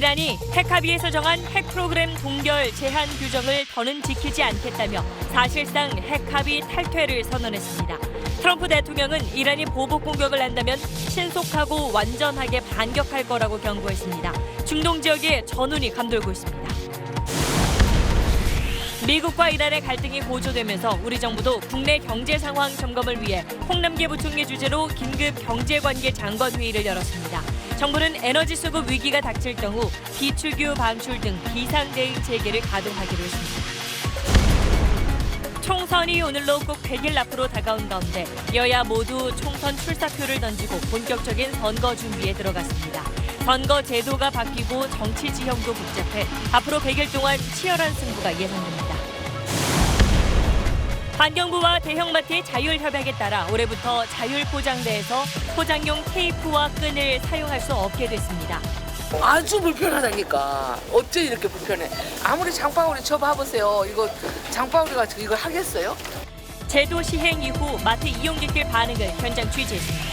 이란이 핵 합의에서 정한 핵 프로그램 동결 제한 규정을 더는 지키지 않겠다며 사실상 핵 합의 탈퇴를 선언했습니다. 트럼프 대통령은 이란이 보복 공격을 한다면 신속하고 완전하게 반격할 거라고 경고했습니다. 중동 지역에 전운이 감돌고 있습니다. 미국과 이란의 갈등이 고조되면서 우리 정부도 국내 경제 상황 점검을 위해 홍남기 부총리 주재로 긴급 경제관계 장관 회의를 열었습니다. 정부는 에너지 수급 위기가 닥칠 경우 비축유 방출 등 비상대응 체계를 가동하기로 했습니다. 총선이 오늘로 꼭 100일 앞으로 다가온 가운데 여야 모두 총선 출사표를 던지고 본격적인 선거 준비에 들어갔습니다. 선거 제도가 바뀌고 정치 지형도 복잡해 앞으로 100일 동안 치열한 승부가 예상됩니다. 환경부와 대형마트의 자율협약에 따라 올해부터 자율포장대에서 포장용 테이프와 끈을 사용할 수 없게 됐습니다. 아주 불편하다니까. 어째 이렇게 불편해. 아무리 장바구니 쳐봐보세요. 이거 장바구니가 이거 하겠어요? 제도 시행 이후 마트 이용객들 반응을 현장 취재했습니다.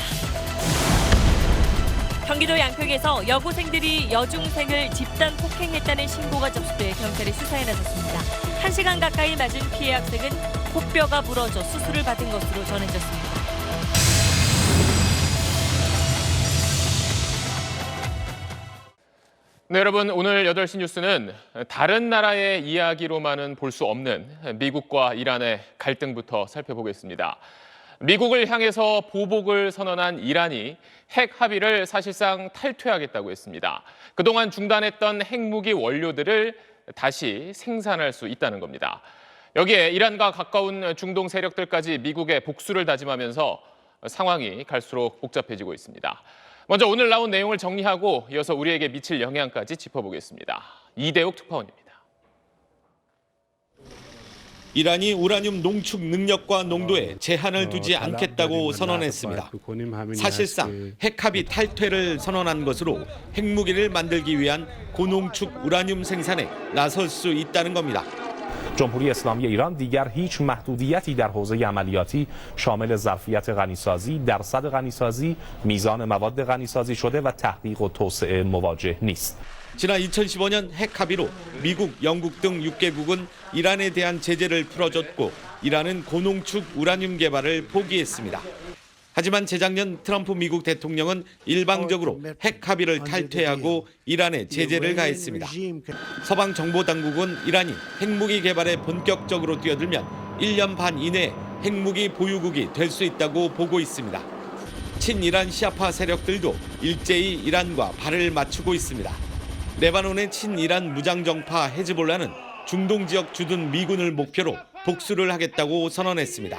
경기도 양평에서 여고생들이 여중생을 집단 폭행했다는 신고가 접수돼 경찰이 수사에 나섰습니다. 1시간 가까이 맞은 피해 학생은 코뼈가 부러져 수술을 받은 것으로 전해졌습니다. 네, 여러분, 오늘 8시 뉴스는 다른 나라의 이야기로만은 볼 수 없는 미국과 이란의 갈등부터 살펴보겠습니다. 미국을 향해서 보복을 선언한 이란이 핵 합의를 사실상 탈퇴하겠다고 했습니다. 그동안 중단했던 핵무기 원료들을 다시 생산할 수 있다는 겁니다. 여기에 이란과 가까운 중동 세력들까지 미국의 복수를 다짐하면서 상황이 갈수록 복잡해지고 있습니다. 먼저 오늘 나온 내용을 정리하고 이어서 우리에게 미칠 영향까지 짚어보겠습니다. 이대욱 특파원입니다. 이란이 우라늄 농축 능력과 농도에 제한을 두지 않겠다고 선언했습니다. 사실상 핵합의 탈퇴를 선언한 것으로 핵무기를 만들기 위한 고농축 우라늄 생산에 나설 수 있다는 겁니다. جمهوری اسلامی ایران دیگر هیچ محدودیتی در حوزه عملیاتی شامل ظرفیت غنیسازی، درصد غنیسازی، میزان مواد غنیسازی شده و تحقیق و توسعه مواجه نیست. 지난 2015년 핵 합의로 미국, 영국 등 6개국은 이란에 대한 제재를 풀어줬고 이란은 고농축 우라늄 개발을 포기했습니다. 하지만 재작년 트럼프 미국 대통령은 일방적으로 핵 합의를 탈퇴하고 이란에 제재를 가했습니다. 서방 정보당국은 이란이 핵무기 개발에 본격적으로 뛰어들면 1년 반 이내에 핵무기 보유국이 될 수 있다고 보고 있습니다. 친이란 시아파 세력들도 일제히 이란과 발을 맞추고 있습니다. 레바논의 친이란 무장정파 헤즈볼라는 중동 지역 주둔 미군을 목표로 복수를 하겠다고 선언했습니다.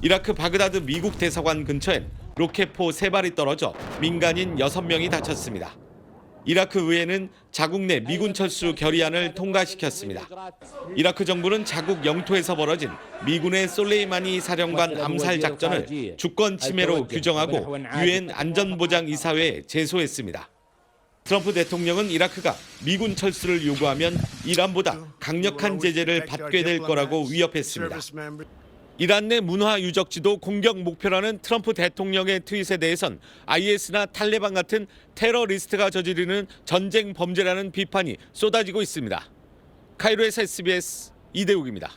이라크 바그다드 미국 대사관 근처엔 로켓포 3발이 떨어져 민간인 6명이 다쳤습니다. 이라크 의회는 자국 내 미군 철수 결의안을 통과시켰습니다. 이라크 정부는 자국 영토에서 벌어진 미군의 솔레이마니 사령관 암살 작전을 주권 침해로 규정하고 유엔 안전보장이사회에 제소했습니다. 트럼프 대통령은 이라크가 미군 철수를 요구하면 이란보다 강력한 제재를 받게 될 거라고 위협했습니다. 이란 내 문화 유적지도 공격 목표라는 트럼프 대통령의 트윗에 대해선 IS나 탈레반 같은 테러리스트가 저지르는 전쟁 범죄라는 비판이 쏟아지고 있습니다. 카이로에서 SBS 이대욱입니다.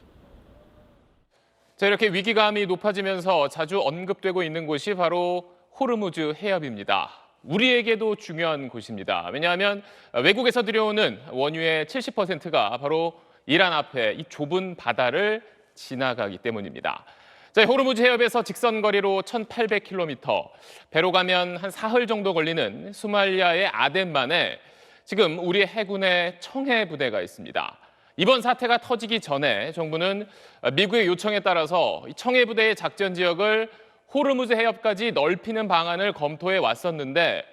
자, 이렇게 위기감이 높아지면서 자주 언급되고 있는 곳이 바로 호르무즈 해협입니다. 우리에게도 중요한 곳입니다. 왜냐하면 외국에서 들여오는 원유의 70%가 바로 이란 앞에 이 좁은 바다를 지나가기 때문입니다. 자, 호르무즈 해협에서 직선 거리로 1,800km, 배로 가면 한 사흘 정도 걸리는 소말리아의 아덴만에 지금 우리 해군의 청해 부대가 있습니다. 이번 사태가 터지기 전에 정부는 미국의 요청에 따라서 청해 부대의 작전 지역을 호르무즈 해협까지 넓히는 방안을 검토해 왔었는데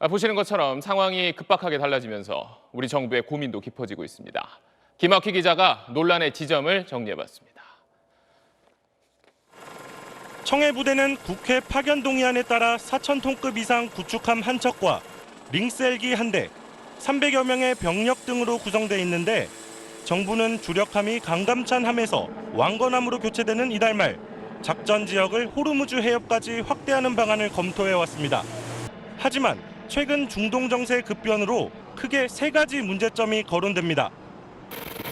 보시는 것처럼 상황이 급박하게 달라지면서 우리 정부의 고민도 깊어지고 있습니다. 김학휘 기자가 논란의 지점을 정리해봤습니다. 청해부대는 국회 파견 동의안에 따라 4,000톤급 이상 구축함 한 척과 링셀기 한 대, 300여 명의 병력 등으로 구성되어 있는데 정부는 주력함이 강감찬 함에서 왕건함으로 교체되는 이달 말 작전 지역을 호르무즈 해협까지 확대하는 방안을 검토해 왔습니다. 하지만 최근 중동 정세 급변으로 크게 3가지 문제점이 거론됩니다.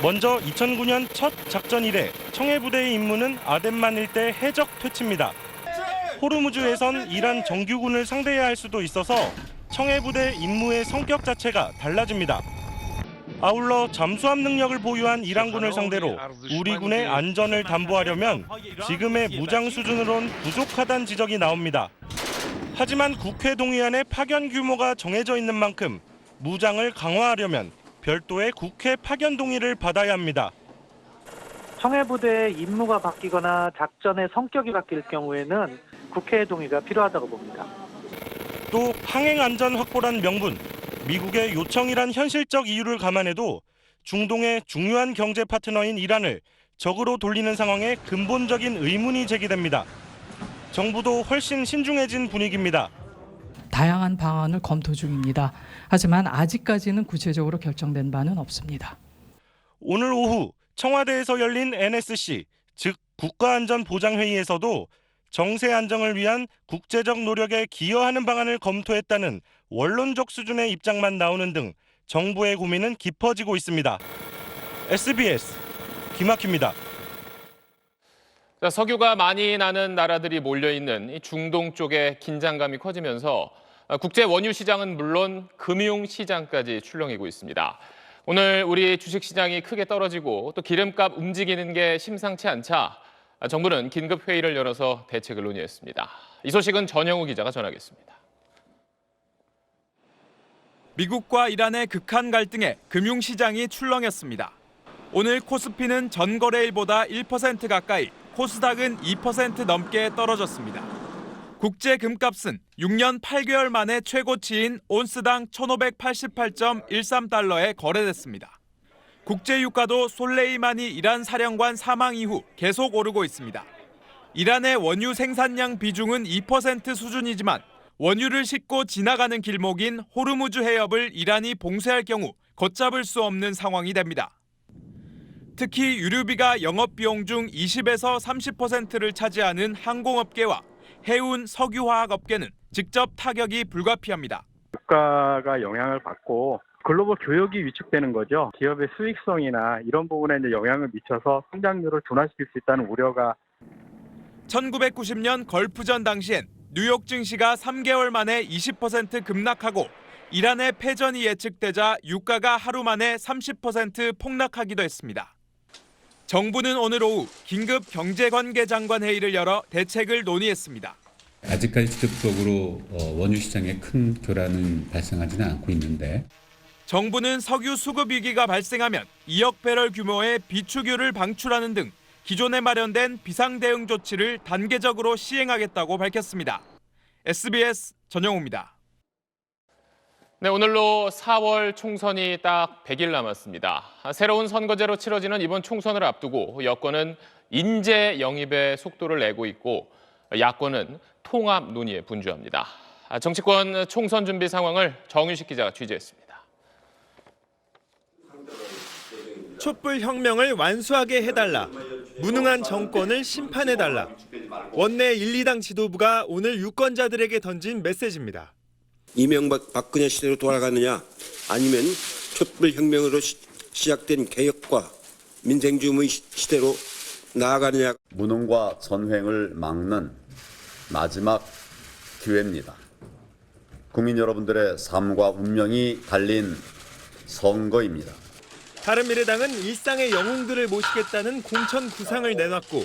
먼저 2009년 첫 작전 이래 청해부대의 임무는 아덴만 일대 해적 퇴치입니다. 호르무즈에선 이란 정규군을 상대해야 할 수도 있어서 청해부대 임무의 성격 자체가 달라집니다. 아울러 잠수함 능력을 보유한 이란군을 상대로 우리 군의 안전을 담보하려면 지금의 무장 수준으론 부족하다는 지적이 나옵니다. 하지만 국회 동의안의 파견 규모가 정해져 있는 만큼 무장을 강화하려면 별도의 국회 파견 동의를 받아야 합니다. 청해부대의 임무가 바뀌거나 작전의 성격이 바뀔 경우에는 국회 동의가 필요하다고 봅니다. 또 항행 안전 확보란 명분, 미국의 요청이란 현실적 이유를 감안해도 중동의 중요한 경제 파트너인 이란을 적으로 돌리는 상황에 근본적인 의문이 제기됩니다. 정부도 훨씬 신중해진 분위기입니다. 다양한 방안을 검토 중입니다. 하지만 아직까지는 구체적으로 결정된 바는 없습니다. 오늘 오후 청와대에서 열린 NSC, 즉 국가안전보장회의에서도 정세 안정을 위한 국제적 노력에 기여하는 방안을 검토했다는 원론적 수준의 입장만 나오는 등 정부의 고민은 깊어지고 있습니다. SBS 김학휘입니다. 자, 석유가 많이 나는 나라들이 몰려있는 이 중동 쪽에 긴장감이 커지면서 국제 원유 시장은 물론 금융 시장까지 출렁이고 있습니다. 오늘 우리 주식 시장이 크게 떨어지고 또 기름값 움직이는 게 심상치 않자 정부는 긴급 회의를 열어서 대책을 논의했습니다. 이 소식은 전영우 기자가 전하겠습니다. 미국과 이란의 극한 갈등에 금융시장이 출렁였습니다. 오늘 코스피는 전 거래일보다 1% 가까이, 코스닥은 2% 넘게 떨어졌습니다. 국제 금값은 6년 8개월 만에 최고치인 온스당 1,588.13달러에 거래됐습니다. 국제 유가도 솔레이마니 이란 사령관 사망 이후 계속 오르고 있습니다. 이란의 원유 생산량 비중은 2% 수준이지만 원유를 싣고 지나가는 길목인 호르무즈 해협을 이란이 봉쇄할 경우 걷잡을 수 없는 상황이 됩니다. 특히 유류비가 영업비용 중 20에서 30%를 차지하는 항공업계와 해운, 석유화학 업계는 직접 타격이 불가피합니다. 유가가 영향을 받고 글로벌 교역이 위축되는 거죠. 기업의 수익성이나 이런 부분에 이제 영향을 미쳐서 성장률을 둔화시킬 수 있다는 우려가. 1990년 걸프전 당시엔 뉴욕 증시가 3개월 만에 20% 급락하고 이란의 패전이 예측되자 유가가 하루 만에 30% 폭락하기도 했습니다. 정부는 오늘 오후 긴급 경제관계장관 회의를 열어 대책을 논의했습니다. 아직까지 직접적으로 원유 시장에 큰 교란은 발생하지는 않고 있는데 정부는 석유 수급 위기가 발생하면 2억 배럴 규모의 비축유를 방출하는 등 기존에 마련된 비상대응 조치를 단계적으로 시행하겠다고 밝혔습니다. SBS 전영우입니다. 네, 오늘로 4월 총선이 딱 100일 남았습니다. 새로운 선거제로 치러지는 이번 총선을 앞두고 여권은 인재 영입에 속도를 내고 있고 야권은 통합 논의에 분주합니다. 정치권 총선 준비 상황을 정유식 기자가 취재했습니다. 촛불 혁명을 완수하게 해달라. 무능한 정권을 심판해달라. 원내 1, 2당 지도부가 오늘 유권자들에게 던진 메시지입니다. 이명박 박근혜 시대로 돌아가느냐 아니면 촛불혁명으로 시작된 개혁과 민생주의 시대로 나아가느냐. 무능과 전횡을 막는 마지막 기회입니다. 국민 여러분들의 삶과 운명이 달린 선거입니다. 바른미래당은 일상의 영웅들을 모시겠다는 공천 구상을 내놨고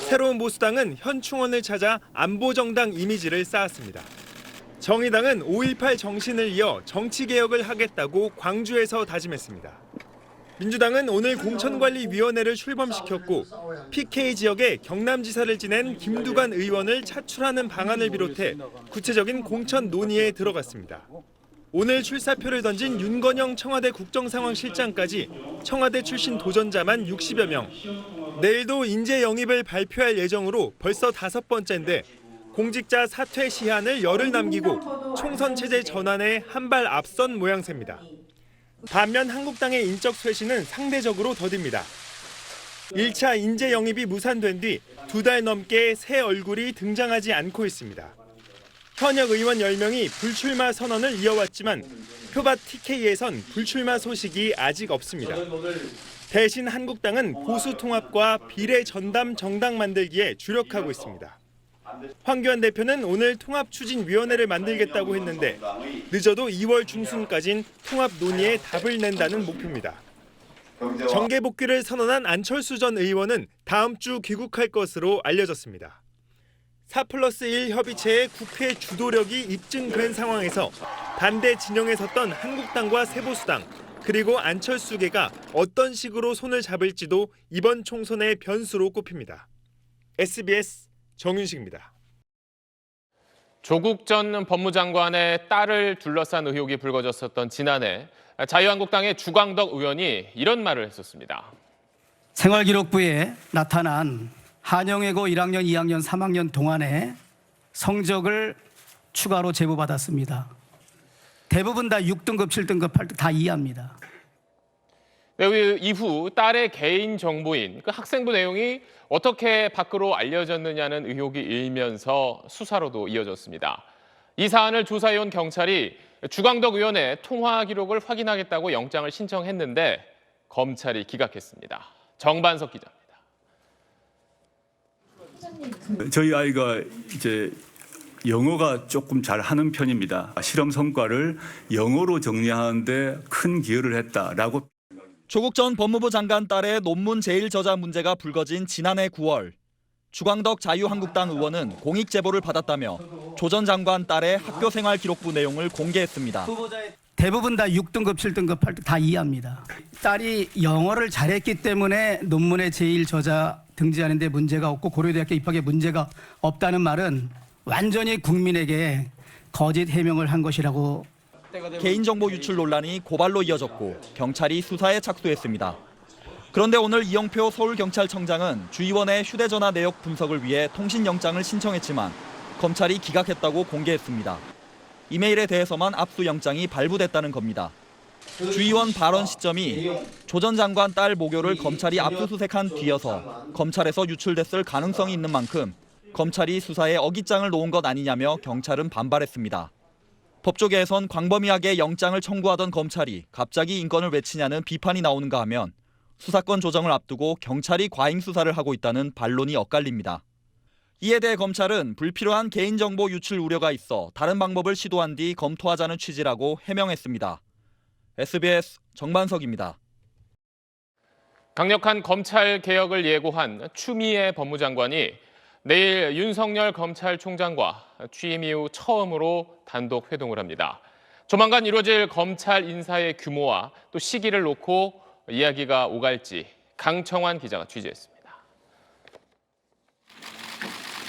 새로운 보수당은 현 충원을 찾아 안보정당 이미지를 쌓았습니다. 정의당은 5.18 정신을 이어 정치개혁을 하겠다고 광주에서 다짐했습니다. 민주당은 오늘 공천관리위원회를 출범시켰고 PK 지역에 경남지사를 지낸 김두관 의원을 차출하는 방안을 비롯해 구체적인 공천 논의에 들어갔습니다. 오늘 출사표를 던진 윤건영 청와대 국정상황실장까지 청와대 출신 도전자만 60여 명. 내일도 인재 영입을 발표할 예정으로 벌써 5번째인데 공직자 사퇴 시한을 열흘 남기고 총선 체제 전환에 한 발 앞선 모양새입니다. 반면 한국당의 인적 쇄신은 상대적으로 더딥니다. 1차 인재 영입이 무산된 뒤 2달 넘게 새 얼굴이 등장하지 않고 있습니다. 현역 의원 10명이 불출마 선언을 이어왔지만 표밭 TK에선 불출마 소식이 아직 없습니다. 대신 한국당은 보수 통합과 비례 전담 정당 만들기에 주력하고 있습니다. 황교안 대표는 오늘 통합추진위원회를 만들겠다고 했는데 늦어도 2월 중순까진 통합 논의에 답을 낸다는 목표입니다. 정계 복귀를 선언한 안철수 전 의원은 다음 주 귀국할 것으로 알려졌습니다. 4+1 협의체의 국회 주도력이 입증된 상황에서 반대 진영에 섰던 한국당과 세보수당 그리고 안철수계가 어떤 식으로 손을 잡을지도 이번 총선의 변수로 꼽힙니다. SBS 정윤식입니다. 조국 전 법무장관의 딸을 둘러싼 의혹이 불거졌었던 지난해 자유한국당의 주광덕 의원이 이런 말을 했었습니다. 생활기록부에 나타난 한영외고 1학년, 2학년, 3학년 동안의 성적을 추가로 제보받았습니다. 대부분 다 6등급, 7등급, 8등급 다 이해합니다. 네, 이후 딸의 개인 정보인 그 학생부 내용이 어떻게 밖으로 알려졌느냐는 의혹이 일면서 수사로도 이어졌습니다. 이 사안을 조사해온 경찰이 주광덕 의원의 통화 기록을 확인하겠다고 영장을 신청했는데 검찰이 기각했습니다. 정반석 기자입니다. 저희 아이가 이제 영어가 조금 잘하는 편입니다. 실험 성과를 영어로 정리하는데 큰 기여를 했다라고. 조국 전 법무부 장관 딸의 논문 제일 저자 문제가 불거진 지난해 9월 주광덕 자유한국당 의원은 공익 제보를 받았다며 조 전 장관 딸의 학교 생활 기록부 내용을 공개했습니다. 대부분 다 6등급, 7등급, 8등급 다 이해합니다. 딸이 영어를 잘했기 때문에 논문의 제일 저자 등재하는 데 문제가 없고 고려대학교 입학에 문제가 없다는 말은 완전히 국민에게 거짓 해명을 한 것이라고. 개인정보 유출 논란이 고발로 이어졌고 경찰이 수사에 착수했습니다. 그런데 오늘 이영표 서울경찰청장은 주 의원의 휴대전화 내역 분석을 위해 통신영장을 신청했지만 검찰이 기각했다고 공개했습니다. 이메일에 대해서만 압수영장이 발부됐다는 겁니다. 주 의원 발언 시점이 조 전 장관 딸 모교를 검찰이 압수수색한 뒤여서 검찰에서 유출됐을 가능성이 있는 만큼 검찰이 수사에 어깃장을 놓은 것 아니냐며 경찰은 반발했습니다. 법조계에선 광범위하게 영장을 청구하던 검찰이 갑자기 인권을 외치냐는 비판이 나오는가 하면 수사권 조정을 앞두고 경찰이 과잉 수사를 하고 있다는 반론이 엇갈립니다. 이에 대해 검찰은 불필요한 개인정보 유출 우려가 있어 다른 방법을 시도한 뒤 검토하자는 취지라고 해명했습니다. SBS 정반석입니다. 강력한 검찰 개혁을 예고한 추미애 법무장관이 내일 윤석열 검찰총장과 취임 이후 처음으로 단독 회동을 합니다. 조만간 이루어질 검찰 인사의 규모와 또 시기를 놓고 이야기가 오갈지 강청환 기자가 취재했습니다.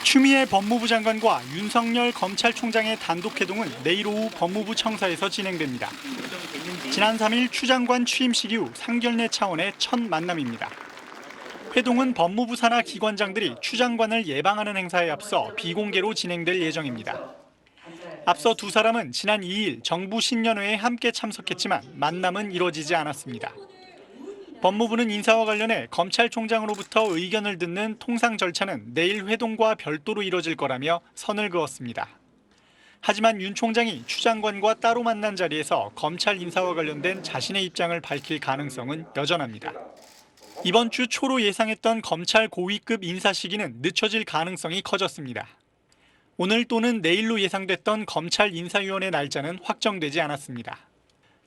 추미애 법무부 장관과 윤석열 검찰총장의 단독 회동은 내일 오후 법무부 청사에서 진행됩니다. 지난 3일 추 장관 취임식 이후 상견례 차원의 첫 만남입니다. 회동은 법무부 산하 기관장들이 추 장관을 예방하는 행사에 앞서 비공개로 진행될 예정입니다. 앞서 두 사람은 지난 2일 정부 신년회에 함께 참석했지만 만남은 이뤄지지 않았습니다. 법무부는 인사와 관련해 검찰총장으로부터 의견을 듣는 통상 절차는 내일 회동과 별도로 이뤄질 거라며 선을 그었습니다. 하지만 윤 총장이 추 장관과 따로 만난 자리에서 검찰 인사와 관련된 자신의 입장을 밝힐 가능성은 여전합니다. 이번 주 초로 예상했던 검찰 고위급 인사 시기는 늦춰질 가능성이 커졌습니다. 오늘 또는 내일로 예상됐던 검찰 인사위원회 날짜는 확정되지 않았습니다.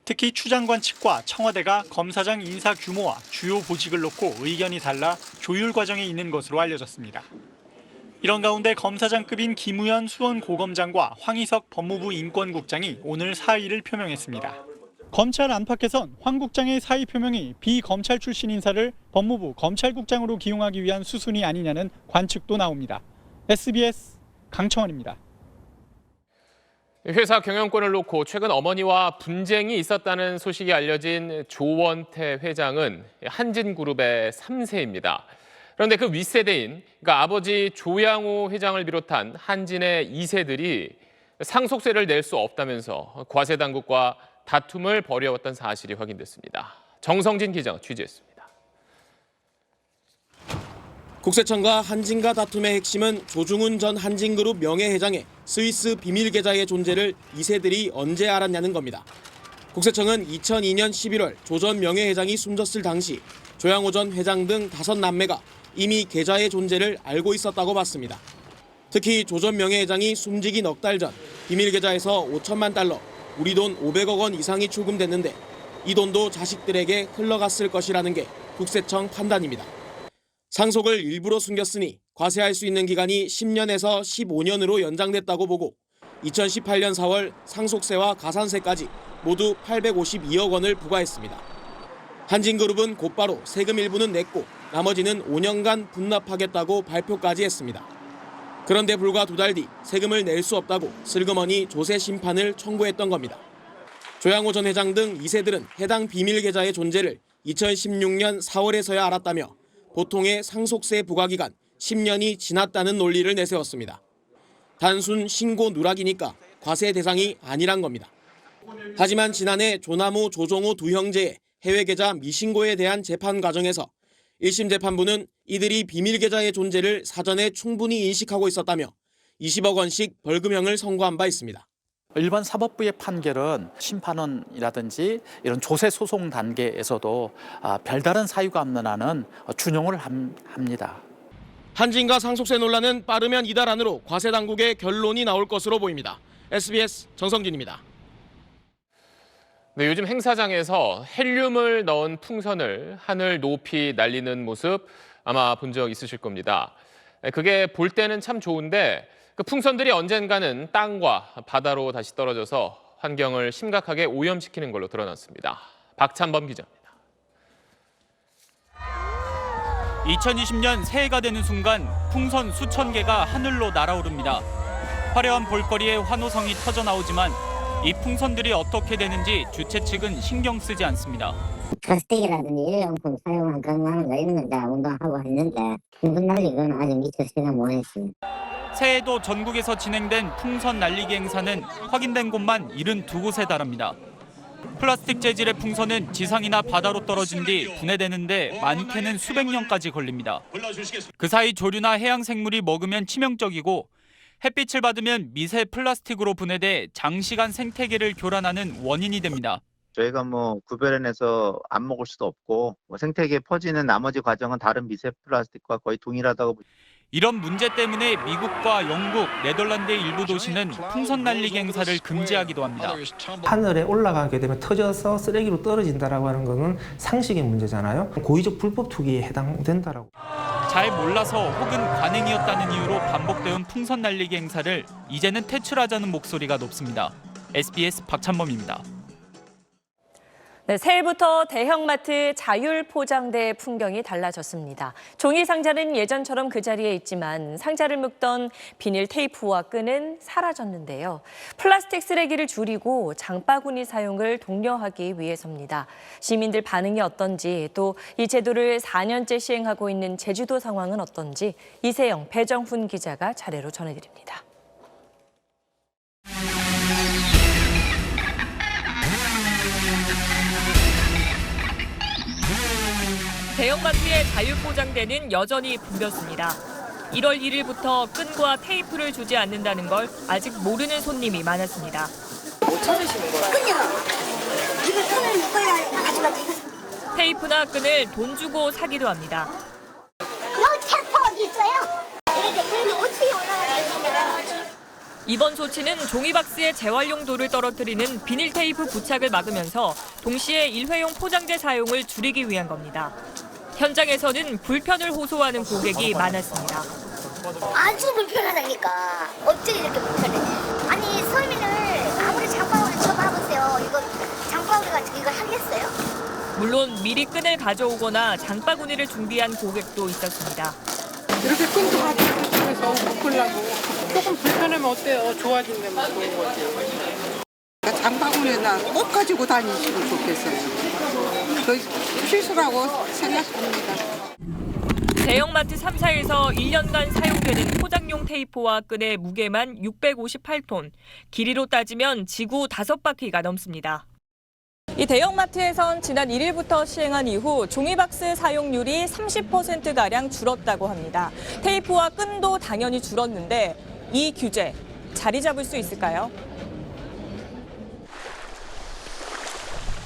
특히 추 장관 측과 청와대가 검사장 인사 규모와 주요 보직을 놓고 의견이 달라 조율 과정에 있는 것으로 알려졌습니다. 이런 가운데 검사장급인 김우현 수원고검장과 황희석 법무부 인권국장이 오늘 사의를 표명했습니다. 검찰 안팎에선 황 국장의 사의 표명이 비검찰 출신 인사를 법무부 검찰국장으로 기용하기 위한 수순이 아니냐는 관측도 나옵니다. SBS 강청원입니다. 회사 경영권을 놓고 최근 어머니와 분쟁이 있었다는 소식이 알려진 조원태 회장은 한진그룹의 3세입니다. 그런데 그 윗세대인 그러니까 아버지 조양호 회장을 비롯한 한진의 2세들이 상속세를 낼 수 없다면서 과세 당국과 다툼을 벌여왔던 사실이 확인됐습니다. 정성진 기자가 취재했습니다. 국세청과 한진과 다툼의 핵심은 조중훈 전 한진그룹 명예회장의 스위스 비밀 계좌의 존재를 2세들이 언제 알았냐는 겁니다. 국세청은 2002년 11월 조 전 명예회장이 숨졌을 당시 조양호 전 회장 등 5남매가 이미 계좌의 존재를 알고 있었다고 봤습니다. 특히 조 전 명예회장이 숨지기 넉 달 전 비밀 계좌에서 5천만 달러, 우리 돈 500억 원 이상이 출금됐는데 이 돈도 자식들에게 흘러갔을 것이라는 게 국세청 판단입니다. 상속을 일부러 숨겼으니 과세할 수 있는 기간이 10년에서 15년으로 연장됐다고 보고 2018년 4월 상속세와 가산세까지 모두 852억 원을 부과했습니다. 한진그룹은 곧바로 세금 일부는 냈고 나머지는 5년간 분납하겠다고 발표까지 했습니다. 그런데 불과 2달 뒤 세금을 낼 수 없다고 슬그머니 조세 심판을 청구했던 겁니다. 조양호 전 회장 등 2세들은 해당 비밀 계좌의 존재를 2016년 4월에서야 알았다며 보통의 상속세 부과 기간 10년이 지났다는 논리를 내세웠습니다. 단순 신고 누락이니까 과세 대상이 아니란 겁니다. 하지만 지난해 조남호, 조종호 두 형제의 해외 계좌 미신고에 대한 재판 과정에서 1심 재판부는 이들이 비밀 계좌의 존재를 사전에 충분히 인식하고 있었다며 20억 원씩 벌금형을 선고한 바 있습니다. 일반 사법부의 판결은 심판원이라든지 이런 조세 소송 단계에서도 별다른 사유가 없는 한은 준용을 합니다. 한진과 상속세 논란은 빠르면 이달 안으로 과세 당국의 결론이 나올 것으로 보입니다. SBS 정성진입니다. 네, 요즘 행사장에서 헬륨을 넣은 풍선을 하늘 높이 날리는 모습 아마 본 적 있으실 겁니다. 그게 볼 때는 참 좋은데 그 풍선들이 언젠가는 땅과 바다로 다시 떨어져서 환경을 심각하게 오염시키는 걸로 드러났습니다. 박찬범 기자입니다. 2020년 새해가 되는 순간 풍선 수천 개가 하늘로 날아오릅니다. 화려한 볼거리에 환호성이 터져 나오지만 이 풍선들이 어떻게 되는지 주최 측은 신경 쓰지 않습니다. 플라스틱이라든지 일회용품 사용한 건강한 거 이런 건 다 운동하고 했는데 풍선 날리기는 아직 미처 생각 못 했습니다. 새해도 전국에서 진행된 풍선 날리기 행사는 확인된 곳만 72곳에 달합니다. 플라스틱 재질의 풍선은 지상이나 바다로 떨어진 뒤 분해되는데 많게는 수백 년까지 걸립니다. 그 사이 조류나 해양 생물이 먹으면 치명적이고 햇빛을 받으면 미세 플라스틱으로 분해돼 장시간 생태계를 교란하는 원인이 됩니다. 저희가 구별해내서 안 먹을 수도 없고 생태계에 퍼지는 나머지 과정은 다른 미세 플라스틱과 거의 동일하다고 보시면 됩니다. 이런 문제 때문에 미국과 영국, 네덜란드의 일부 도시는 풍선 날리기 행사를 금지하기도 합니다. 하늘에 올라가게 되면 터져서 쓰레기로 떨어진다라고 하는 것은 상식의 문제잖아요. 고의적 불법 투기에 해당된다라고. 잘 몰라서 혹은 관행이었다는 이유로 반복되는 풍선 날리기 행사를 이제는 퇴출하자는 목소리가 높습니다. SBS 박찬범입니다. 네, 새해부터 대형마트 자율 포장대 풍경이 달라졌습니다. 종이 상자는 예전처럼 그 자리에 있지만 상자를 묶던 비닐 테이프와 끈은 사라졌는데요. 플라스틱 쓰레기를 줄이고 장바구니 사용을 독려하기 위해서입니다. 시민들 반응이 어떤지 또 이 제도를 4년째 시행하고 있는 제주도 상황은 어떤지 이세영, 배정훈 기자가 차례로 전해드립니다. 대형마트의 자율포장대는 여전히 붐볐습니다. 1월 1일부터 끈과 테이프를 주지 않는다는 걸 아직 모르는 손님이 많았습니다. 못 찾으시는 거예요? 끈이요. 이거 끈을 묶어야 가져가고 이거. 테이프나 끈을 돈 주고 사기도 합니다. 여기 테이프 있어요. 이렇게 끈이 어떻게 올라가요? 이번 조치는 종이박스의 재활용 도를 떨어뜨리는 비닐 테이프 부착을 막으면서 동시에 일회용 포장재 사용을 줄이기 위한 겁니다. 현장에서는 불편을 호소하는 고객이 많았습니다. 아주 불편하다니까. 어째 이렇게 불편해? 아니 서민을 아무리 장바구니 쳐봐보세요. 이거 장바구니가 이거 하겠어요? 물론 미리 끈을 가져오거나 장바구니를 준비한 고객도 있었습니다. 이렇게 끈도 가지고 묶으려고 조금 불편하면 어때요? 좋아진다면 좋은 거지. 장바구니나 꼭 가지고 다니시면 좋겠어요. 그 필수라고 생각합니다. 대형마트 3사에서 1년간 사용되는 포장용 테이프와 끈의 무게만 658톤, 길이로 따지면 지구 5바퀴가 넘습니다. 이 대형마트에선 지난 1일부터 시행한 이후 종이박스 사용률이 30%가량 줄었다고 합니다. 테이프와 끈도 당연히 줄었는데 이 규제, 자리 잡을 수 있을까요?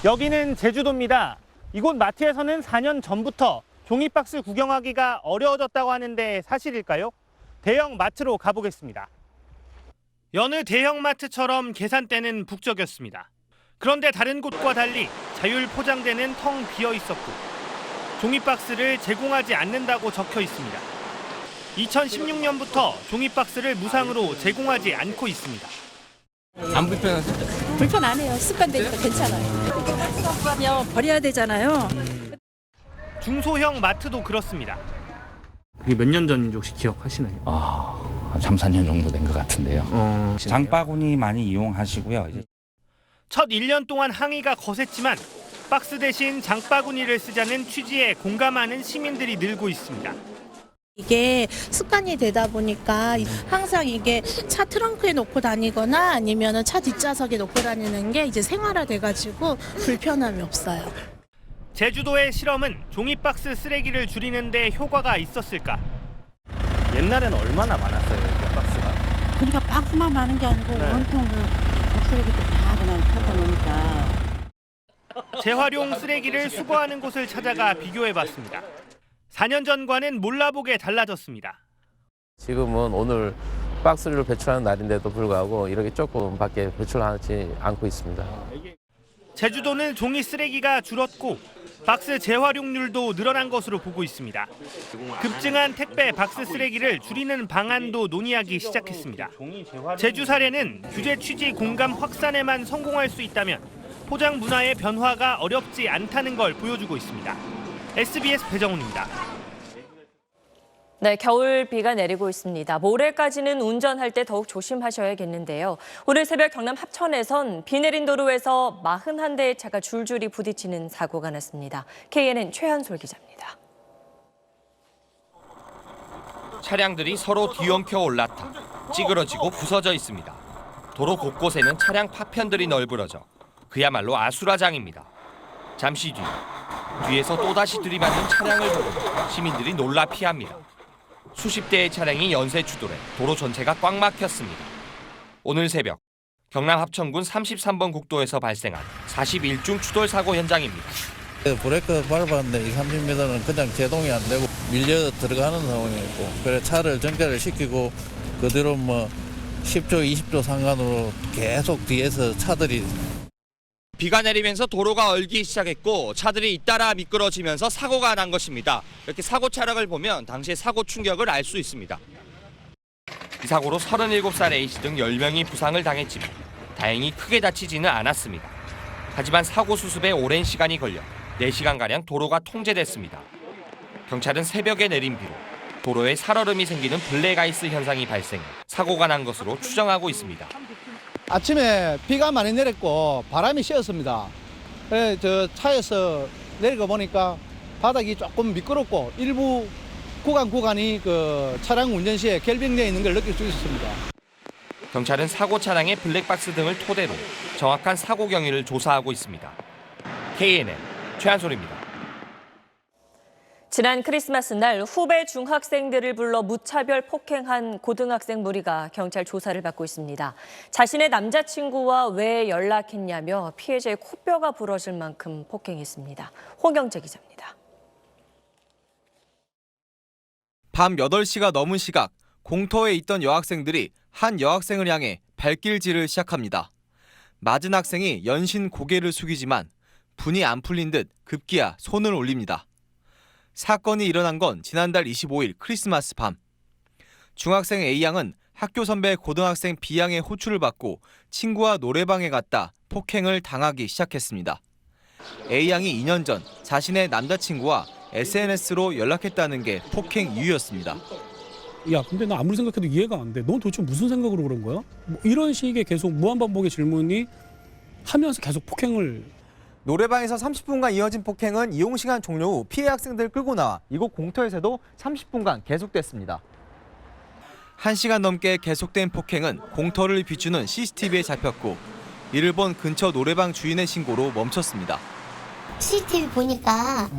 여기는 제주도입니다. 이곳 마트에서는 4년 전부터 종이박스 구경하기가 어려워졌다고 하는데 사실일까요? 대형 마트로 가보겠습니다. 여느 대형 마트처럼 계산대는 북적였습니다. 그런데 다른 곳과 달리 자율 포장대는 텅 비어 있었고 종이박스를 제공하지 않는다고 적혀 있습니다. 2016년부터 종이박스를 무상으로 제공하지 않고 있습니다. 안 불편하세요? 불편 안 해요. 습관되니까 괜찮아요. 버려야 되잖아요. 중소형 마트도 그렇습니다. 그게 몇 년 전인지 혹시 기억하시나요? 한 3, 4년 정도 된 것 같은데요. 장바구니 많이 이용하시고요. 첫 1년 동안 항의가 거셌지만 박스 대신 장바구니를 쓰자는 취지에 공감하는 시민들이 늘고 있습니다. 이게 습관이 되다 보니까 항상 이게 차 트렁크에 놓고 다니거나 아니면 차 뒷좌석에 놓고 다니는 게 이제 생활화돼가지고 불편함이 없어요. 제주도의 실험은 종이박스 쓰레기를 줄이는 데 효과가 있었을까? 옛날에는 얼마나 많았어요, 이 박스가? 그러니까 박스만 많은 게 아니고 온통 그 쓰레기도 다 그냥 펴다 놓으니까. 재활용 쓰레기를 수거하는 곳을 찾아가 비교해봤습니다. 4년 전과는 몰라보게 달라졌습니다. 지금은 오늘 박스를 배출하는 날인데도 불구하고 이렇게 조금 밖에 배출하지 않고 있습니다. 제주도는 종이 쓰레기가 줄었고 박스 재활용률도 늘어난 것으로 보고 있습니다. 급증한 택배 박스 쓰레기를 줄이는 방안도 논의하기 시작했습니다. 제주 사례는 규제 취지 공감 확산에만 성공할 수 있다면 포장 문화의 변화가 어렵지 않다는 걸 보여주고 있습니다. SBS 배정훈입니다. 네, 겨울 비가 내리고 있습니다. 모레까지는 운전할 때 더욱 조심하셔야겠는데요. 오늘 새벽 경남 합천에선 비 내린 도로에서 41대의 차가 줄줄이 부딪히는 사고가 났습니다. KNN 최한솔 기자입니다. 차량들이 서로 뒤엉켜 올라타 찌그러지고 부서져 있습니다. 도로 곳곳에는 차량 파편들이 널브러져 그야말로 아수라장입니다. 잠시 뒤에서 또다시 들이받는 차량을 보고 시민들이 놀라 피합니다. 수십 대의 차량이 연쇄 추돌해 도로 전체가 꽉 막혔습니다. 오늘 새벽 경남 합천군 33번 국도에서 발생한 41중 추돌 사고 현장입니다. 브레이크 밟았는데 20-30m는 그냥 제동이 안 되고 밀려 들어가는 상황이었고 그래 차를 정차를 시키고 그 뒤로 10초, 20초 상간으로 계속 뒤에서 차들이 비가 내리면서 도로가 얼기 시작했고 차들이 잇따라 미끄러지면서 사고가 난 것입니다. 이렇게 사고 차량을 보면 당시의 사고 충격을 알 수 있습니다. 이 사고로 37살 A씨 등 10명이 부상을 당했지만 다행히 크게 다치지는 않았습니다. 하지만 사고 수습에 오랜 시간이 걸려 4시간가량 도로가 통제됐습니다. 경찰은 새벽에 내린 비로 도로에 살얼음이 생기는 블랙아이스 현상이 발생해 사고가 난 것으로 추정하고 있습니다. 아침에 비가 많이 내렸고 바람이 씌었습니다. 그래 저 차에서 내리고 보니까 바닥이 조금 미끄럽고 일부 구간이 그 차량 운전 시에 결빙되어 있는 걸 느낄 수 있었습니다. 경찰은 사고 차량의 블랙박스 등을 토대로 정확한 사고 경위를 조사하고 있습니다. KNN 최한솔입니다. 지난 크리스마스 날 후배 중학생들을 불러 무차별 폭행한 고등학생 무리가 경찰 조사를 받고 있습니다. 자신의 남자친구와 왜 연락했냐며 피해자의 코뼈가 부러질 만큼 폭행했습니다. 홍영재 기자입니다. 밤 8시가 넘은 시각, 공터에 있던 여학생들이 한 여학생을 향해 발길질을 시작합니다. 맞은 학생이 연신 고개를 숙이지만 분이 안 풀린 듯 급기야 손을 올립니다. 사건이 일어난 건 지난달 25일 크리스마스 밤. 중학생 A양은 학교 선배 고등학생 B양의 호출을 받고 친구와 노래방에 갔다 폭행을 당하기 시작했습니다. A양이 2년 전 자신의 남자친구와 SNS로 연락했다는 게 폭행 이유였습니다. 야, 근데 나 아무리 생각해도 이해가 안 돼. 넌 도대체 무슨 생각으로 그런 거야? 이런 식의 계속 무한반복의 질문이 하면서 계속 폭행을. 노래방에서 30분간 이어진 폭행은 이용 시간 종료 후 피해 학생들을 끌고 나와 이곳 공터에서도 30분간 계속됐습니다. 1시간 넘게 계속된 폭행은 공터를 비추는 CCTV에 잡혔고 이를 본 근처 노래방 주인의 신고로 멈췄습니다. CCTV 보니까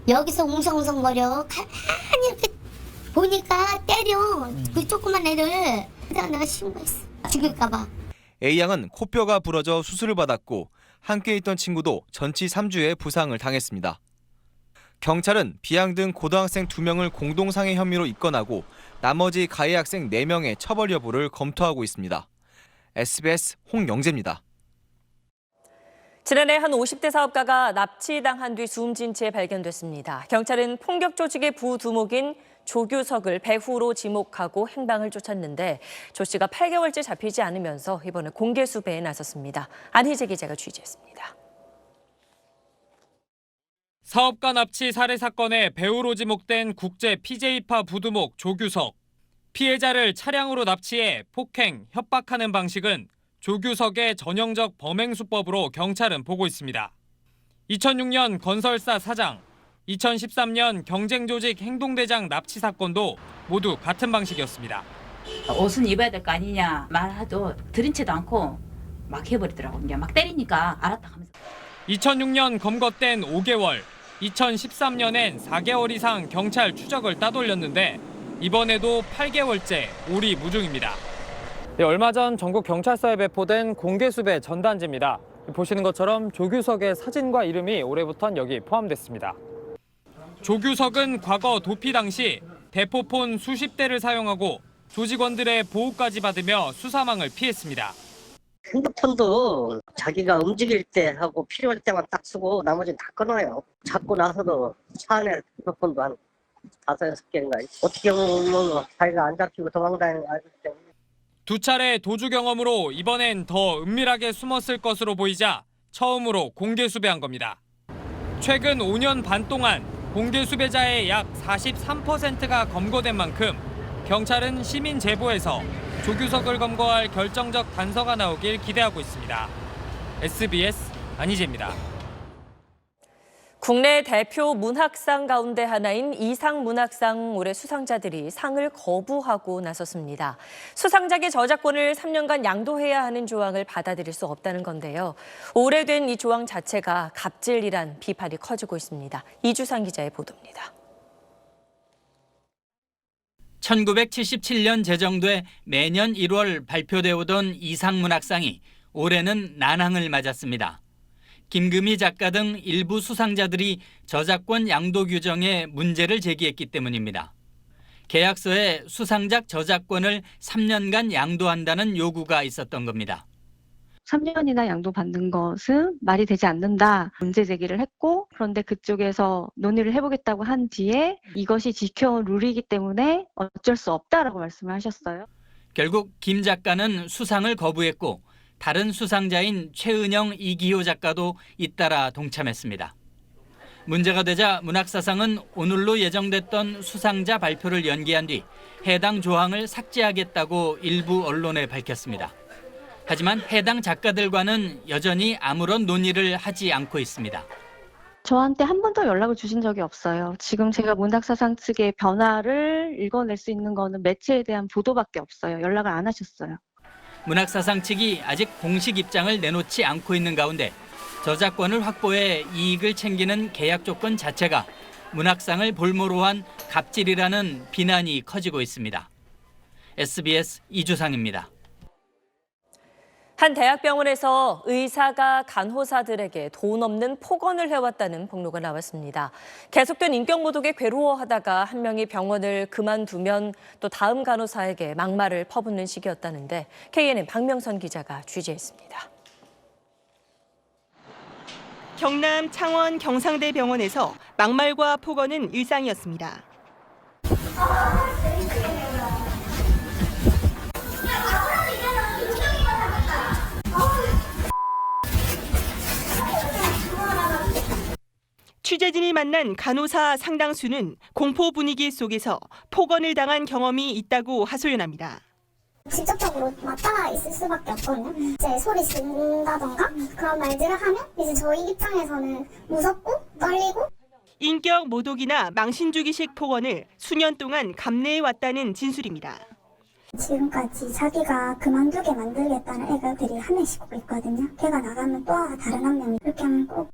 여기서 웅성웅성거려 가만히 이렇게 보니까 때려 그 조그만 애를. 그래서 내가 신고했어. 죽일까봐. A양은 코뼈가 부러져 수술을 받았고 함께 있던 친구도 전치 3주의 부상을 당했습니다. 경찰은 B양 등 고등학생 2명을 공동상해 혐의로 입건하고 나머지 가해 학생 4명의 처벌 여부를 검토하고 있습니다. SBS 홍영재입니다. 지난해 한 50대 사업가가 납치당한 뒤 숨진 채 발견됐습니다. 경찰은 폭력 조직의 부두목인 조규석을 배후로 지목하고 행방을 쫓았는데 조 씨가 8개월째 잡히지 않으면서 이번에 공개 수배에 나섰습니다. 안희재 기자가 취재했습니다. 사업가 납치 살해 사건에 배후로 지목된 국제 PJ파 부두목 조규석. 피해자를 차량으로 납치해 폭행, 협박하는 방식은 조규석의 전형적 범행 수법으로 경찰은 보고 있습니다. 2006년 건설사 사장, 2013년 경쟁조직 행동대장 납치 사건도 모두 같은 방식이었습니다. 옷은 입어야 될 거 아니냐 말해도 들은 채도 않고 막 해버리더라고요. 그냥 막 때리니까 알았다 하면서. 2006년 검거된 5개월, 2013년엔 4개월 이상 경찰 추적을 따돌렸는데 이번에도 8개월째 오리무중입니다. 네, 얼마 전 전국 경찰서에 배포된 공개수배 전단지입니다. 보시는 것처럼 조규석의 사진과 이름이 올해부터는 여기 포함됐습니다. 조규석은 과거 도피 당시 대포폰 수십 대를 사용하고 조직원들의 보호까지 받으며 수사망을 피했습니다. 핸드폰도 자기가 움직일 때 하고 필요할 때만 딱 쓰고 나머지는 다 끊어요. 잡고 나서도 차 안에 핸드폰도 한 5-6개인가. 어떻게 보면 자기가 안 잡히고 도망다니는 거 알기 때문에. 2차례 도주 경험으로 이번엔 더 은밀하게 숨었을 것으로 보이자 처음으로 공개 수배한 겁니다. 최근 5년 반 동안 공개 수배자의 약 43%가 검거된 만큼 경찰은 시민 제보에서 조규석을 검거할 결정적 단서가 나오길 기대하고 있습니다. SBS 안희재입니다. 국내 대표 문학상 가운데 하나인 이상문학상 올해 수상자들이 상을 거부하고 나섰습니다. 수상작의 저작권을 3년간 양도해야 하는 조항을 받아들일 수 없다는 건데요. 오래된 이 조항 자체가 갑질이란 비판이 커지고 있습니다. 이주상 기자의 보도입니다. 1977년 제정돼 매년 1월 발표돼 오던 이상문학상이 올해는 난항을 맞았습니다. 김금희 작가 등 일부 수상자들이 저작권 양도 규정에 문제를 제기했기 때문입니다. 계약서에 수상작 저작권을 3년간 양도한다는 요구가 있었던 겁니다. 3년이나 양도받는 것은 말이 되지 않는다 문제 제기를 했고, 그런데 그쪽에서 논의를 해보겠다고 한 뒤에 이것이 지켜온 룰이기 때문에 어쩔 수 없다라고 말씀을 하셨어요. 결국 김 작가는 수상을 거부했고 다른 수상자인 최은영, 이기호 작가도 잇따라 동참했습니다. 문제가 되자 문학사상은 오늘로 예정됐던 수상자 발표를 연기한 뒤 해당 조항을 삭제하겠다고 일부 언론에 밝혔습니다. 하지만 해당 작가들과는 여전히 아무런 논의를 하지 않고 있습니다. 저한테 한 번도 연락을 주신 적이 없어요. 지금 제가 문학사상 측의 변화를 읽어낼 수 있는 거는 매체에 대한 보도밖에 없어요. 연락을 안 하셨어요. 문학사상 측이 아직 공식 입장을 내놓지 않고 있는 가운데 저작권을 확보해 이익을 챙기는 계약 조건 자체가 문학상을 볼모로 한 갑질이라는 비난이 커지고 있습니다. SBS 이주상입니다. 한 대학병원에서 의사가 간호사들에게 돈 없는 폭언을 해왔다는 폭로가 나왔습니다. 계속된 인격모독에 괴로워하다가 한 명이 병원을 그만두면 또 다음 간호사에게 막말을 퍼붓는 시기였다는데 KNN 박명선 기자가 취재했습니다. 경남 창원 경상대병원에서 막말과 폭언은 일상이었습니다. 취재진이 만난 간호사 상당수는 공포 분위기 속에서 폭언을 당한 경험이 있다고 하소연합니다. 직접적으로 맞닿아 있을 수밖에 없거든요. 이제 소리 지른다던가 그런 말들을 하면 이제 저희 입장에서는 무섭고 떨리고. 인격 모독이나 망신주기식 폭언을 수년 동안 감내해왔다는 진술입니다. 지금까지 자기가 그만두게 만들겠다는 애들이 한 명씩 꼭 있거든요. 걔가 나가면 또 다른 한 명이 그렇게 하면 꼭.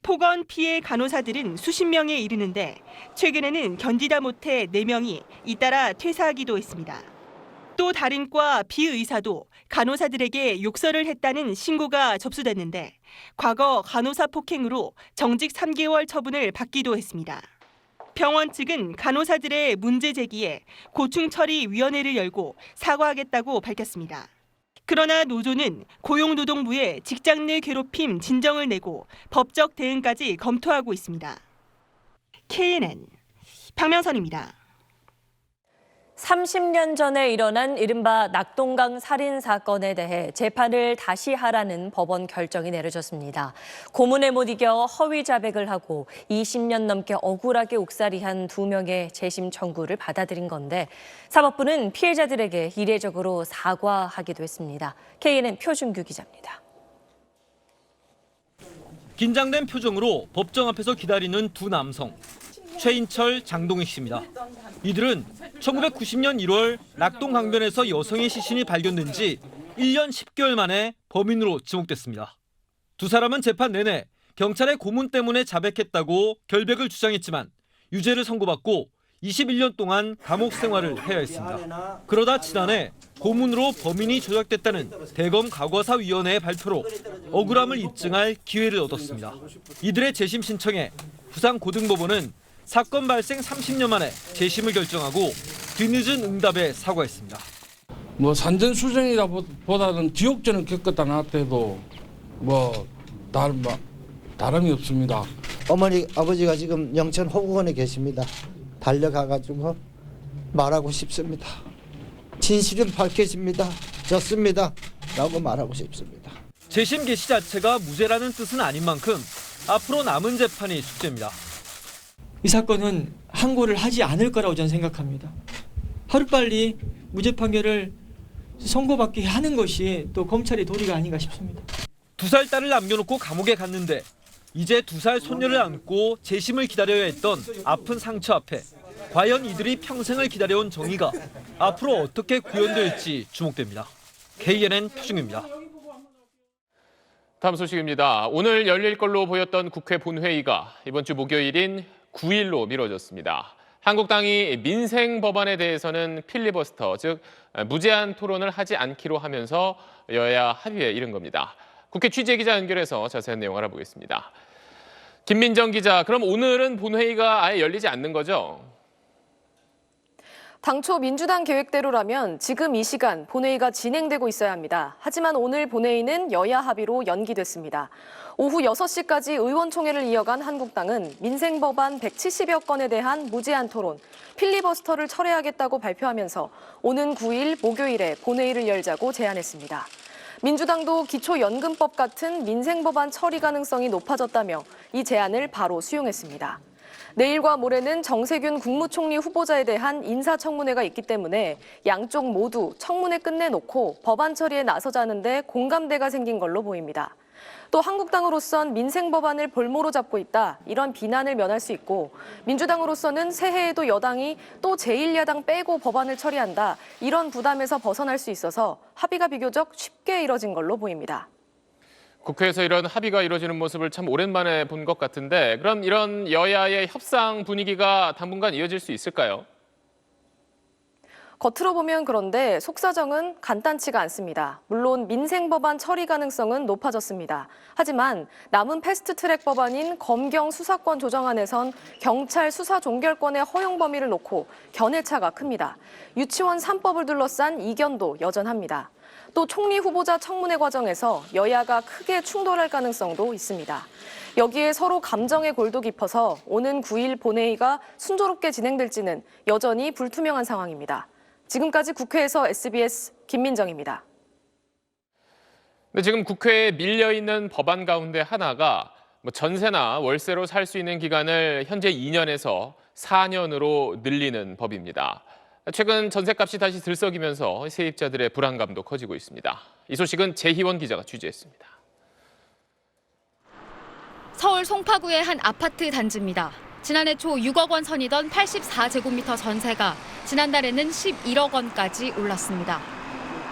폭언 피해 간호사들은 수십 명에 이르는데 최근에는 견디다 못해 4명이 잇따라 퇴사하기도 했습니다. 또 다른 과 비의사도 간호사들에게 욕설을 했다는 신고가 접수됐는데 과거 간호사 폭행으로 정직 3개월 처분을 받기도 했습니다. 병원 측은 간호사들의 문제 제기에 고충처리위원회를 열고 사과하겠다고 밝혔습니다. 그러나 노조는 고용노동부에 직장 내 괴롭힘 진정을 내고 법적 대응까지 검토하고 있습니다. KNN 박명선입니다. 30년 전에 일어난 이른바 낙동강 살인 사건에 대해 재판을 다시 하라는 법원 결정이 내려졌습니다. 고문에 못 이겨 허위 자백을 하고 20년 넘게 억울하게 옥살이한 2명의 재심 청구를 받아들인 건데 사법부는 피해자들에게 이례적으로 사과하기도 했습니다. KNN 표준규 기자입니다. 긴장된 표정으로 법정 앞에서 기다리는 두 남성. 최인철, 장동익 씨입니다. 이들은 1990년 1월 낙동강변에서 여성의 시신이 발견된 지 1년 10개월 만에 범인으로 지목됐습니다. 두 사람은 재판 내내 경찰의 고문 때문에 자백했다고 결백을 주장했지만 유죄를 선고받고 21년 동안 감옥 생활을 해야 했습니다. 그러다 지난해 고문으로 범인이 조작됐다는 대검 과거사위원회의 발표로 억울함을 입증할 기회를 얻었습니다. 이들의 재심 신청에 부산고등법원은 사건 발생 30년 만에 재심을 결정하고 뒤늦은 응답에 사과했습니다. 산전수전이라보다는 지옥전을 겪었다 나한테도 다름이 없습니다. 어머니, 아버지가 지금 영천 호국원에 계십니다. 달려가가지고 말하고 싶습니다. 진실은 밝혀집니다. 졌습니다. 라고 말하고 싶습니다. 재심 개시 자체가 무죄라는 뜻은 아닌 만큼 앞으로 남은 재판이 숙제입니다. 이 사건은 항고를 하지 않을 거라고 저는 생각합니다. 하루빨리 무죄 판결을 선고받게 하는 것이 또 검찰의 도리가 아닌가 싶습니다. 2살 딸을 남겨놓고 감옥에 갔는데 이제 2살 손녀를 안고 재심을 기다려야 했던 아픈 상처 앞에 과연 이들이 평생을 기다려온 정의가 앞으로 어떻게 구현될지 주목됩니다. KNN 표준규입니다. 다음 소식입니다. 오늘 열릴 걸로 보였던 국회 본회의가 이번 주 목요일인 9일로 미뤄졌습니다. 한국당이 민생 법안에 대해서는 필리버스터, 즉 무제한 토론을 하지 않기로 하면서 여야 합의에 이른 겁니다. 국회 취재기자 연결해서 자세한 내용 알아보겠습니다. 김민정 기자, 그럼 오늘은 본회의가 아예 열리지 않는 거죠? 당초 민주당 계획대로라면 지금 이 시간 본회의가 진행되고 있어야 합니다. 하지만 오늘 본회의는 여야 합의로 연기됐습니다. 오후 6시까지 의원총회를 이어간 한국당은 민생법안 170여 건에 대한 무제한 토론, 필리버스터를 철회하겠다고 발표하면서 오는 9일 목요일에 본회의를 열자고 제안했습니다. 민주당도 기초연금법 같은 민생법안 처리 가능성이 높아졌다며 이 제안을 바로 수용했습니다. 내일과 모레는 정세균 국무총리 후보자에 대한 인사청문회가 있기 때문에 양쪽 모두 청문회 끝내놓고 법안 처리에 나서자는데 공감대가 생긴 걸로 보입니다. 또 한국당으로선 민생 법안을 볼모로 잡고 있다, 이런 비난을 면할 수 있고 민주당으로서는 새해에도 여당이 또 제1야당 빼고 법안을 처리한다, 이런 부담에서 벗어날 수 있어서 합의가 비교적 쉽게 이뤄진 걸로 보입니다. 국회에서 이런 합의가 이루어지는 모습을 참 오랜만에 본 것 같은데 그럼 이런 여야의 협상 분위기가 당분간 이어질 수 있을까요? 겉으로 보면 그런데 속사정은 간단치가 않습니다. 물론 민생 법안 처리 가능성은 높아졌습니다. 하지만 남은 패스트트랙 법안인 검경 수사권 조정안에선 경찰 수사 종결권의 허용 범위를 놓고 견해차가 큽니다. 유치원 3법을 둘러싼 이견도 여전합니다. 또 총리 후보자 청문회 과정에서 여야가 크게 충돌할 가능성도 있습니다. 여기에 서로 감정의 골도 깊어서 오는 9일 본회의가 순조롭게 진행될지는 여전히 불투명한 상황입니다. 지금까지 국회에서 SBS 김민정입니다. 근데 지금 국회에 밀려있는 법안 가운데 하나가 전세나 월세로 살 수 있는 기간을 현재 2년에서 4년으로 늘리는 법입니다. 최근 전셋값이 다시 들썩이면서 세입자들의 불안감도 커지고 있습니다. 이 소식은 재희원 기자가 취재했습니다. 서울 송파구의 한 아파트 단지입니다. 지난해 초 6억 원 선이던 84제곱미터 전세가 지난달에는 11억 원까지 올랐습니다.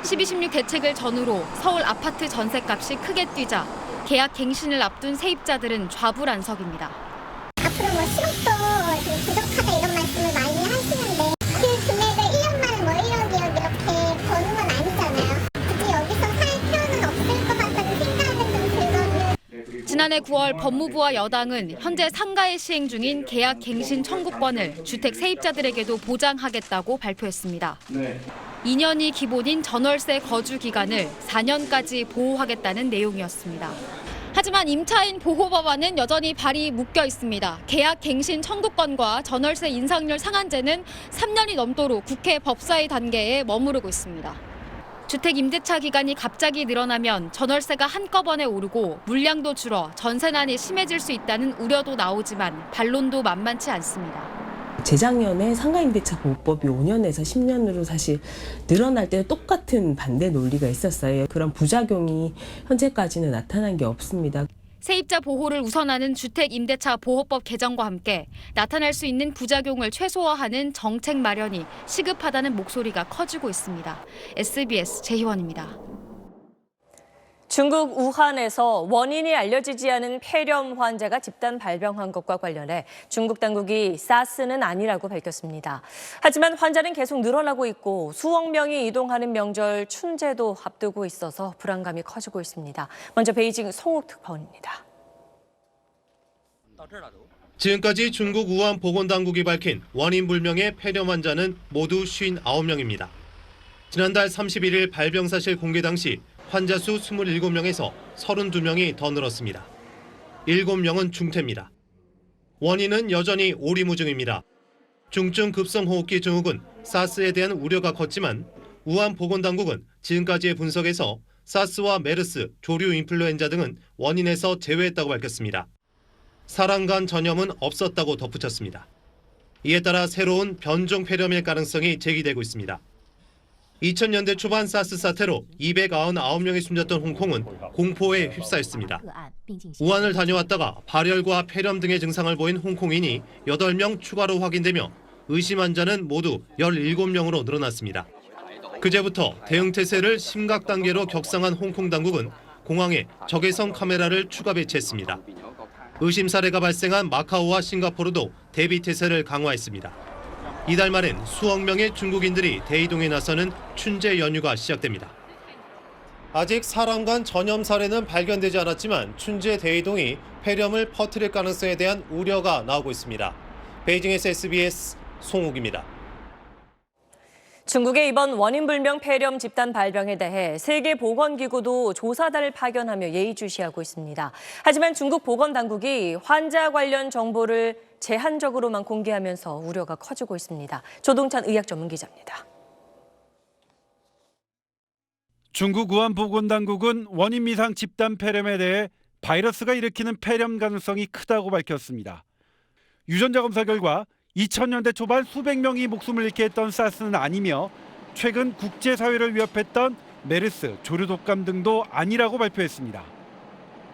12.16 대책을 전후로 서울 아파트 전세값이 크게 뛰자 계약 갱신을 앞둔 세입자들은 좌불안석입니다. 앞으로 10억도 부족하다 이런 말씀을 많이 하시는데 그 금액을 1년 만에 1억이요 이렇게 지난해 9월 법무부와 여당은 현재 상가에 시행 중인 계약 갱신 청구권을 주택 세입자들에게도 보장하겠다고 발표했습니다. 2년이 기본인 전월세 거주 기간을 4년까지 보호하겠다는 내용이었습니다. 하지만 임차인 보호 법안은 여전히 발이 묶여 있습니다. 계약 갱신 청구권과 전월세 인상률 상한제는 3년이 넘도록 국회 법사위 단계에 머무르고 있습니다. 주택 임대차 기간이 갑자기 늘어나면 전월세가 한꺼번에 오르고 물량도 줄어 전세난이 심해질 수 있다는 우려도 나오지만 반론도 만만치 않습니다. 재작년에 상가임대차 보호법이 5년에서 10년으로 사실 늘어날 때는 똑같은 반대 논리가 있었어요. 그런 부작용이 현재까지는 나타난 게 없습니다. 세입자 보호를 우선하는 주택 임대차 보호법 개정과 함께 나타날 수 있는 부작용을 최소화하는 정책 마련이 시급하다는 목소리가 커지고 있습니다. SBS 제희원입니다. 중국 우한에서 원인이 알려지지 않은 폐렴 환자가 집단 발병한 것과 관련해 중국 당국이 사스는 아니라고 밝혔습니다. 하지만 환자는 계속 늘어나고 있고 수억 명이 이동하는 명절 춘제도 앞두고 있어서 불안감이 커지고 있습니다. 먼저 베이징 송욱 특파원입니다. 지금까지 중국 우한 보건당국이 밝힌 원인 불명의 폐렴 환자는 모두 59명입니다. 지난달 31일 발병 사실 공개 당시 환자 수 27명에서 32명이 더 늘었습니다. 7명은 중태입니다. 원인은 여전히 오리무중입니다. 중증 급성호흡기 증후군 사스에 대한 우려가 컸지만 우한 보건당국은 지금까지의 분석에서 사스와 메르스, 조류 인플루엔자 등은 원인에서 제외했다고 밝혔습니다. 사람 간 전염은 없었다고 덧붙였습니다. 이에 따라 새로운 변종 폐렴일 가능성이 제기되고 있습니다. 2000년대 초반 사스 사태로 299명이 숨졌던 홍콩은 공포에 휩싸였습니다. 우한을 다녀왔다가 발열과 폐렴 등의 증상을 보인 홍콩인이 8명 추가로 확인되며 의심 환자는 모두 17명으로 늘어났습니다. 그제부터 대응태세를 심각 단계로 격상한 홍콩 당국은 공항에 적외선 카메라를 추가 배치했습니다. 의심 사례가 발생한 마카오와 싱가포르도 대비태세를 강화했습니다. 이달 말엔 수억 명의 중국인들이 대이동에 나서는 춘제 연휴가 시작됩니다. 아직 사람 간 전염 사례는 발견되지 않았지만 춘제 대이동이 폐렴을 퍼뜨릴 가능성에 대한 우려가 나오고 있습니다. 베이징에서 SBS 송욱입니다. 중국의 이번 원인불명 폐렴 집단 발병에 대해 세계보건기구도 조사단을 파견하며 예의주시하고 있습니다. 하지만 중국 보건당국이 환자 관련 정보를 제한적으로만 공개하면서 우려가 커지고 있습니다. 조동찬 의학전문기자입니다. 중국 우한 보건당국은 원인 미상 집단 폐렴에 대해 바이러스가 일으키는 폐렴 가능성이 크다고 밝혔습니다. 유전자 검사 결과 2000년대 초반 수백 명이 목숨을 잃게 했던 사스는 아니며 최근 국제사회를 위협했던 메르스, 조류 독감 등도 아니라고 발표했습니다.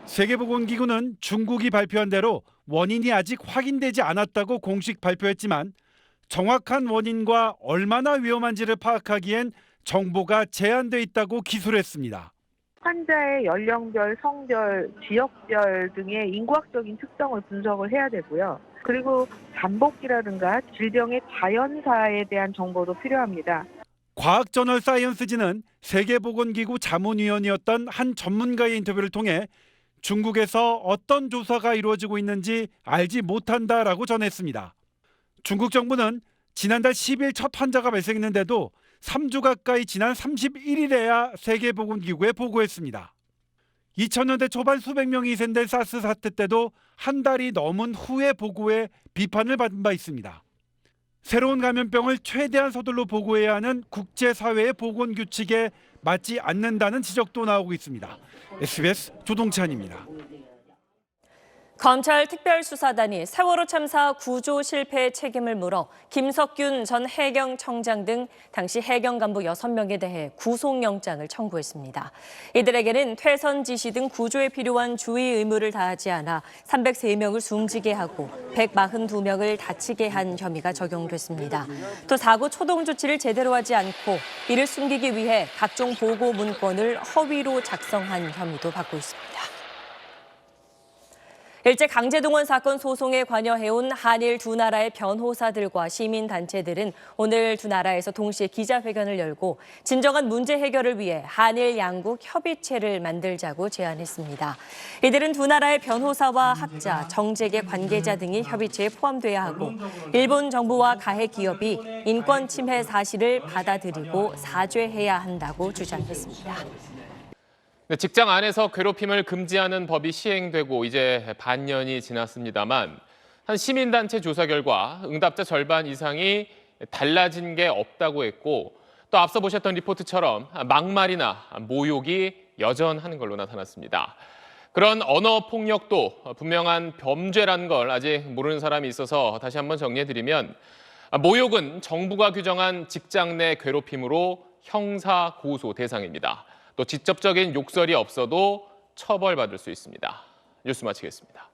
세계보건기구는 중국이 발표한 대로 원인이 아직 확인되지 않았다고 공식 발표했지만 정확한 원인과 얼마나 위험한지를 파악하기엔 정보가 제한돼 있다고 기술했습니다. 환자의 연령별, 성별, 지역별 등의 인구학적인 특성을 분석을 해야 되고요. 그리고 잠복기라든가 질병의 자연사에 대한 정보도 필요합니다. 과학저널 사이언스지는 세계보건기구 자문위원이었던 한 전문가의 인터뷰를 통해 중국에서 어떤 조사가 이루어지고 있는지 알지 못한다라고 전했습니다. 중국 정부는 지난달 10일 첫 환자가 발생했는데도 3주 가까이 지난 31일에야 세계보건기구에 보고했습니다. 2000년대 초반 수백 명이 희생된 사스 사태 때도 한 달이 넘은 후에 보고해 비판을 받은 바 있습니다. 새로운 감염병을 최대한 서둘러 보고해야 하는 국제사회의 보건규칙에 맞지 않는다는 지적도 나오고 있습니다. SBS 조동찬입니다. 검찰 특별수사단이 세월호 참사 구조 실패 책임을 물어 김석균 전 해경청장 등 당시 해경 간부 6명에 대해 구속영장을 청구했습니다. 이들에게는 퇴선 지시 등 구조에 필요한 주의 의무를 다하지 않아 303명을 숨지게 하고 142명을 다치게 한 혐의가 적용됐습니다. 또 사고 초동 조치를 제대로 하지 않고 이를 숨기기 위해 각종 보고 문건을 허위로 작성한 혐의도 받고 있습니다. 일제 강제동원 사건 소송에 관여해온 한일 두 나라의 변호사들과 시민단체들은 오늘 두 나라에서 동시에 기자회견을 열고 진정한 문제 해결을 위해 한일 양국 협의체를 만들자고 제안했습니다. 이들은 두 나라의 변호사와 학자, 정재계 관계자 등이 협의체에 포함돼야 하고 일본 정부와 가해 기업이 인권 침해 사실을 받아들이고 사죄해야 한다고 주장했습니다. 직장 안에서 괴롭힘을 금지하는 법이 시행되고 이제 반년이 지났습니다만 한 시민단체 조사 결과 응답자 절반 이상이 달라진 게 없다고 했고 또 앞서 보셨던 리포트처럼 막말이나 모욕이 여전한 걸로 나타났습니다. 그런 언어 폭력도 분명한 범죄라는 걸 아직 모르는 사람이 있어서 다시 한번 정리해드리면 모욕은 정부가 규정한 직장 내 괴롭힘으로 형사 고소 대상입니다. 또 직접적인 욕설이 없어도 처벌받을 수 있습니다. 뉴스 마치겠습니다.